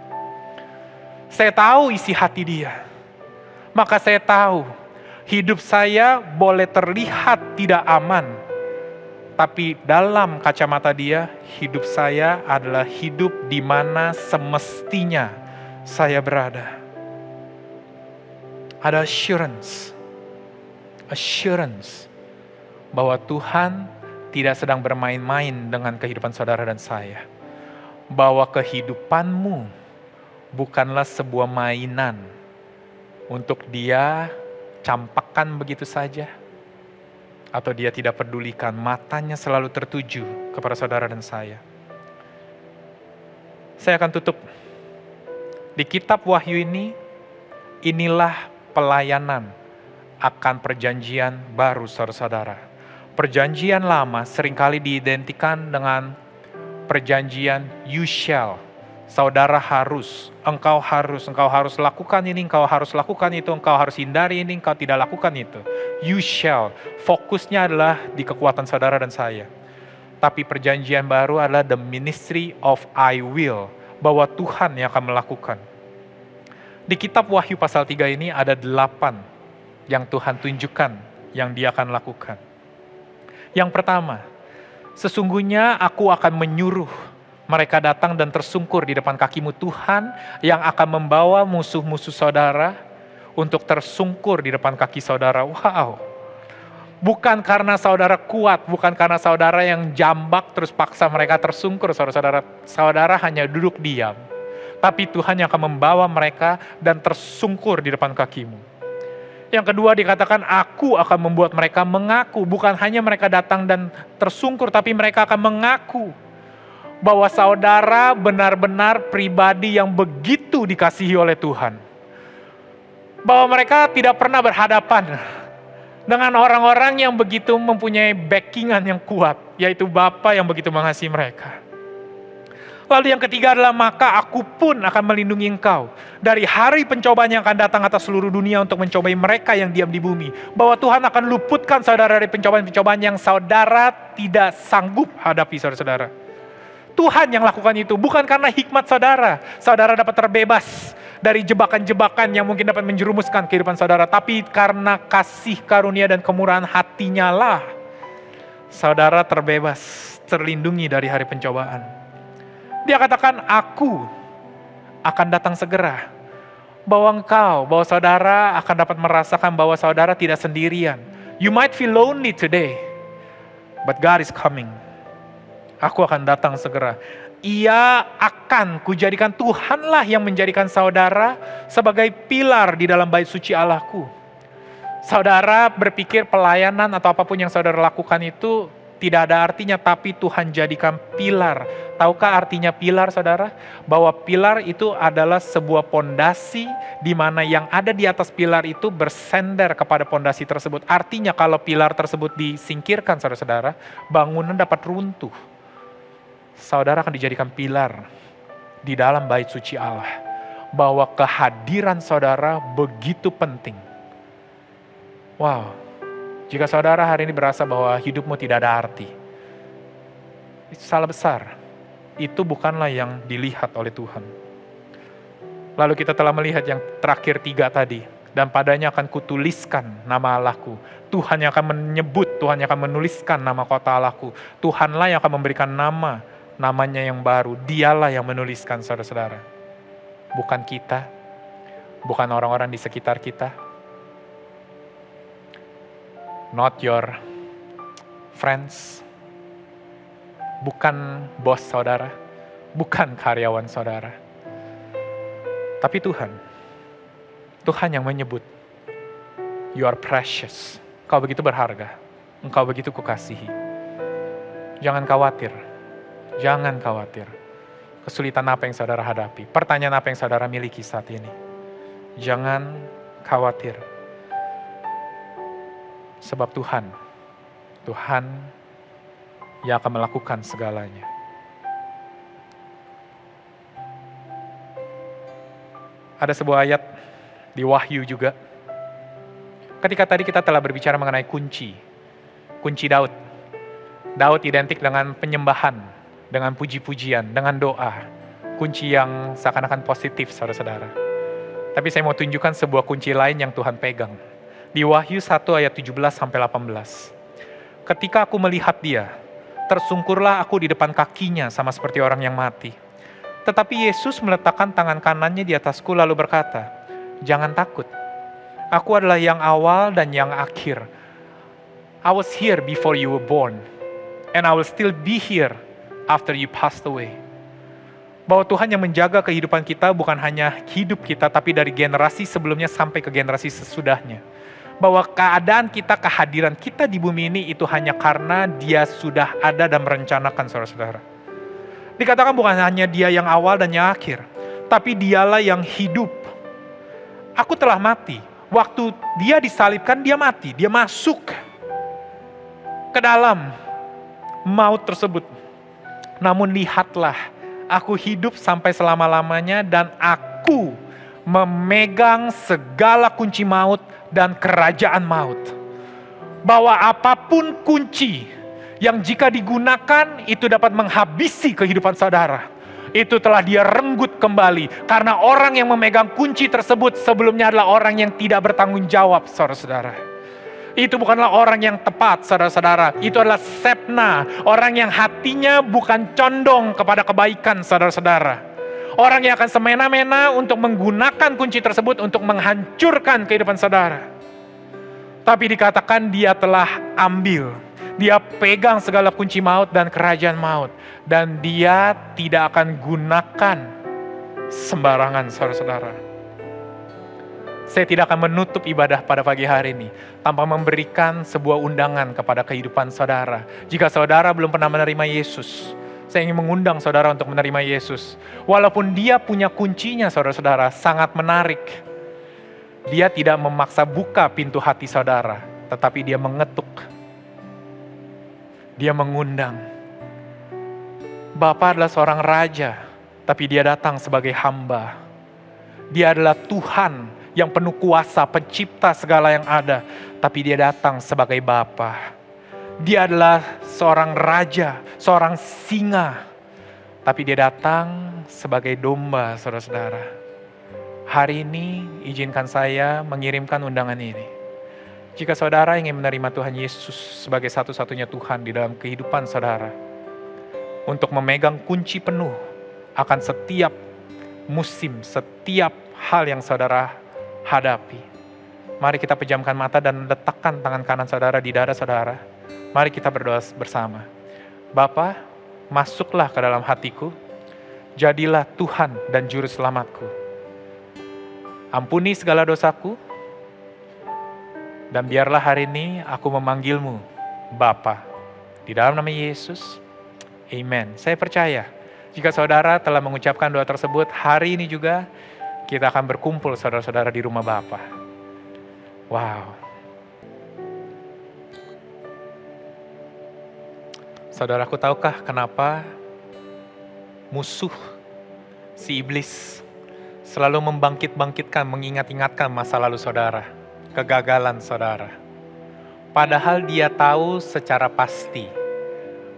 Saya tahu isi hati dia. Maka saya tahu hidup saya boleh terlihat tidak aman, tapi dalam kacamata dia, hidup saya adalah hidup di mana semestinya saya berada. Ada assurance bahwa Tuhan tidak sedang bermain-main dengan kehidupan saudara dan saya. Bahwa kehidupanmu bukanlah sebuah mainan untuk dia campakkan begitu saja, atau dia tidak pedulikan. Matanya selalu tertuju kepada saudara dan saya. Saya akan tutup. Di kitab Wahyu ini, inilah pelayanan akan perjanjian baru, saudara-saudara. Perjanjian lama seringkali diidentikan dengan perjanjian you shall. Saudara harus, engkau harus lakukan ini, engkau harus lakukan itu, engkau harus hindari ini, engkau tidak lakukan itu. You shall. Fokusnya adalah di kekuatan saudara dan saya. Tapi perjanjian baru adalah the ministry of I will. Bahwa Tuhan yang akan melakukan. Di kitab Wahyu pasal 3 ini ada 8 yang Tuhan tunjukkan yang dia akan lakukan. Yang pertama, sesungguhnya aku akan menyuruh mereka datang dan tersungkur di depan kakimu, Tuhan yang akan membawa musuh-musuh saudara untuk tersungkur di depan kaki saudara. Wow. Bukan karena saudara kuat, bukan karena saudara yang jambak terus paksa mereka tersungkur, saudara-saudara. Saudara hanya duduk diam. Tapi Tuhan yang akan membawa mereka dan tersungkur di depan kakimu. Yang kedua dikatakan, aku akan membuat mereka mengaku. Bukan hanya mereka datang dan tersungkur, tapi mereka akan mengaku bahwa saudara benar-benar pribadi yang begitu dikasihi oleh Tuhan. Bahwa mereka tidak pernah berhadapan dengan orang-orang yang begitu mempunyai backingan yang kuat, yaitu Bapa yang begitu mengasihi mereka. Lalu yang ketiga adalah, maka aku pun akan melindungi engkau dari hari pencobaan yang akan datang atas seluruh dunia untuk mencobai mereka yang diam di bumi. Bahwa Tuhan akan luputkan saudara dari pencobaan-pencobaan yang saudara tidak sanggup hadapi, saudara-saudara. Tuhan yang lakukan itu, bukan karena hikmat saudara. Saudara dapat terbebas dari jebakan-jebakan yang mungkin dapat menjerumuskan kehidupan saudara. Tapi karena kasih karunia dan kemurahan hatinya lah, saudara terbebas, terlindungi dari hari pencobaan. Dia katakan, aku akan datang segera. Bahwa saudara akan dapat merasakan bahwa saudara tidak sendirian. You might feel lonely today, but God is coming. Aku akan datang segera. Ia akan kujadikan, Tuhanlah yang menjadikan saudara sebagai pilar di dalam bait suci Allahku. Saudara berpikir pelayanan atau apapun yang saudara lakukan itu tidak ada artinya, tapi Tuhan jadikan pilar. Tahukah artinya pilar, saudara? Bahwa pilar itu adalah sebuah pondasi di mana yang ada di atas pilar itu bersender kepada pondasi tersebut. Artinya kalau pilar tersebut disingkirkan, saudara-saudara, bangunan dapat runtuh. Saudara akan dijadikan pilar di dalam bait suci Allah. Bahwa kehadiran saudara begitu penting. Wow. Jika saudara hari ini berasa bahwa hidupmu tidak ada arti, itu salah besar. Itu bukanlah yang dilihat oleh Tuhan. Lalu kita telah melihat yang terakhir 3 tadi. Dan padanya akan kutuliskan nama Allahku. Tuhan yang akan menyebut, Tuhan yang akan menuliskan nama kota Allahku. Tuhanlah yang akan memberikan namanya yang baru. Dialah yang menuliskan, saudara-saudara. Bukan kita, bukan orang-orang di sekitar kita. Not your friends. Bukan bos saudara, bukan karyawan saudara. Tapi Tuhan yang menyebut, you are precious. Kau begitu berharga, engkau begitu kukasihi. Jangan khawatir, jangan khawatir. Kesulitan apa yang saudara hadapi, pertanyaan apa yang saudara miliki saat ini. Jangan khawatir. Sebab Tuhan yang akan melakukan segalanya. Ada sebuah ayat di Wahyu juga. Ketika tadi kita telah berbicara mengenai kunci Daud. Daud identik dengan penyembahan, dengan puji-pujian, dengan doa. Kunci yang seakan-akan positif, saudara-saudara. Tapi saya mau tunjukkan sebuah kunci lain yang Tuhan pegang. Di Wahyu 1 ayat 17-18. Ketika aku melihat dia, tersungkurlah aku di depan kakinya sama seperti orang yang mati. Tetapi Yesus meletakkan tangan kanannya di atasku lalu berkata, jangan takut. Aku adalah yang awal dan yang akhir. I was here before you were born. And I will still be here after you passed away. Bahwa Tuhan yang menjaga kehidupan kita bukan hanya hidup kita, tapi dari generasi sebelumnya sampai ke generasi sesudahnya. Bahwa keadaan kita, kehadiran kita di bumi ini itu hanya karena Dia sudah ada dan merencanakan, saudara-saudara. Dikatakan bukan hanya Dia yang awal dan yang akhir, tapi Dialah yang hidup. Aku telah mati. Waktu Dia disalibkan, Dia mati. Dia masuk ke dalam maut tersebut. Namun lihatlah, aku hidup sampai selama-lamanya dan aku memegang segala kunci maut dan kerajaan maut. Bahwa apapun kunci yang jika digunakan itu dapat menghabisi kehidupan saudara, itu telah Dia renggut kembali. Karena orang yang memegang kunci tersebut sebelumnya adalah orang yang tidak bertanggung jawab, saudara-saudara. Itu bukanlah orang yang tepat, saudara-saudara. Itu adalah sepna, orang yang hatinya bukan condong kepada kebaikan, saudara-saudara. Orang yang akan semena-mena untuk menggunakan kunci tersebut untuk menghancurkan kehidupan saudara. Tapi dikatakan Dia telah ambil. Dia pegang segala kunci maut dan kerajaan maut. Dan Dia tidak akan gunakan sembarangan, saudara-saudara. Saya tidak akan menutup ibadah pada pagi hari ini tanpa memberikan sebuah undangan kepada kehidupan saudara. Jika saudara belum pernah menerima Yesus, saya ingin mengundang saudara untuk menerima Yesus. Walaupun Dia punya kuncinya, saudara-saudara, sangat menarik. Dia tidak memaksa buka pintu hati saudara, tetapi Dia mengetuk. Dia mengundang. Bapa adalah seorang raja, tapi Dia datang sebagai hamba. Dia adalah Tuhan yang penuh kuasa, pencipta segala yang ada, tapi Dia datang sebagai Bapa. Dia adalah seorang raja, seorang singa, tapi Dia datang sebagai domba, saudara-saudara. Hari ini izinkan saya mengirimkan undangan ini. Jika saudara ingin menerima Tuhan Yesus sebagai satu-satunya Tuhan di dalam kehidupan saudara, untuk memegang kunci penuh akan setiap musim, setiap hal yang saudara hadapi. Mari kita pejamkan mata dan letakkan tangan kanan saudara di dada saudara. Mari kita berdoa bersama. Bapa, masuklah ke dalam hatiku, jadilah Tuhan dan Juru Selamatku. Ampuni segala dosaku, dan biarlah hari ini aku memanggilmu Bapa. Di dalam nama Yesus, amen. Saya percaya, jika saudara telah mengucapkan doa tersebut, hari ini juga kita akan berkumpul saudara-saudara di rumah Bapa. Wow. Saudaraku, tahukah kenapa musuh si iblis selalu membangkit-bangkitkan, mengingat-ingatkan masa lalu saudara, kegagalan saudara. Padahal dia tahu secara pasti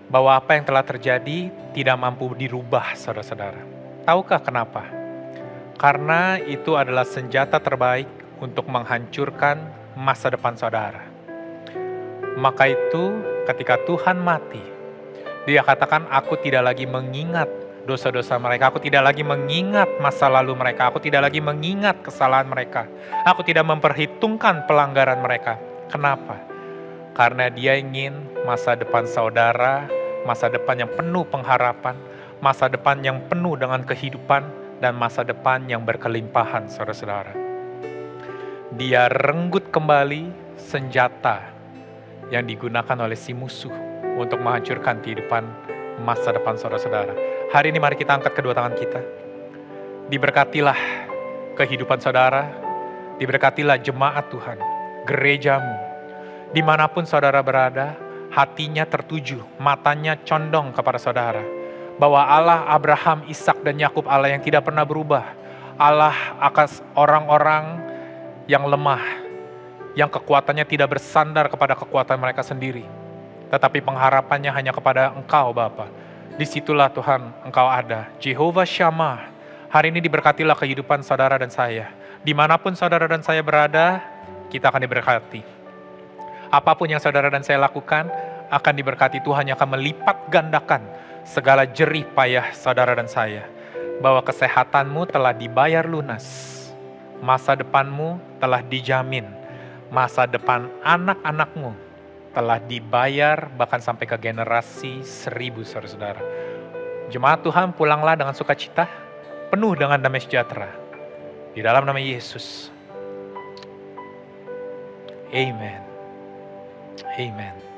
bahwa apa yang telah terjadi tidak mampu dirubah, saudara-saudara. Tahukah kenapa? Karena itu adalah senjata terbaik untuk menghancurkan masa depan saudara. Maka itu ketika Tuhan mati, Dia katakan, aku tidak lagi mengingat dosa-dosa mereka, aku tidak lagi mengingat masa lalu mereka, aku tidak lagi mengingat kesalahan mereka, aku tidak memperhitungkan pelanggaran mereka. Kenapa? Karena Dia ingin masa depan saudara, masa depan yang penuh pengharapan, masa depan yang penuh dengan kehidupan, dan masa depan yang berkelimpahan, saudara-saudara. Dia renggut kembali senjata yang digunakan oleh si musuh untuk menghancurkan kehidupan masa depan saudara-saudara. Hari ini mari kita angkat kedua tangan kita. Diberkatilah kehidupan saudara, diberkatilah jemaat Tuhan, gerejamu. Dimanapun saudara berada, hatinya tertuju, matanya condong kepada saudara. Bahwa Allah Abraham, Ishak, dan Yakub Allah yang tidak pernah berubah. Allah akan orang-orang yang lemah, yang kekuatannya tidak bersandar kepada kekuatan mereka sendiri. Tetapi pengharapannya hanya kepada Engkau Bapa. Disitulah Tuhan Engkau ada. Jehovah Shammah, hari ini diberkatilah kehidupan saudara dan saya. Dimanapun saudara dan saya berada, kita akan diberkati. Apapun yang saudara dan saya lakukan, akan diberkati. Tuhan yang akan melipat gandakan segala jerih payah saudara dan saya. Bahwa kesehatanmu telah dibayar lunas. Masa depanmu telah dijamin. Masa depan anak-anakmu telah dibayar bahkan sampai ke generasi 1000, saudara-saudara. Jemaat Tuhan, pulanglah dengan sukacita, penuh dengan damai sejahtera. Di dalam nama Yesus. Amen. Amen.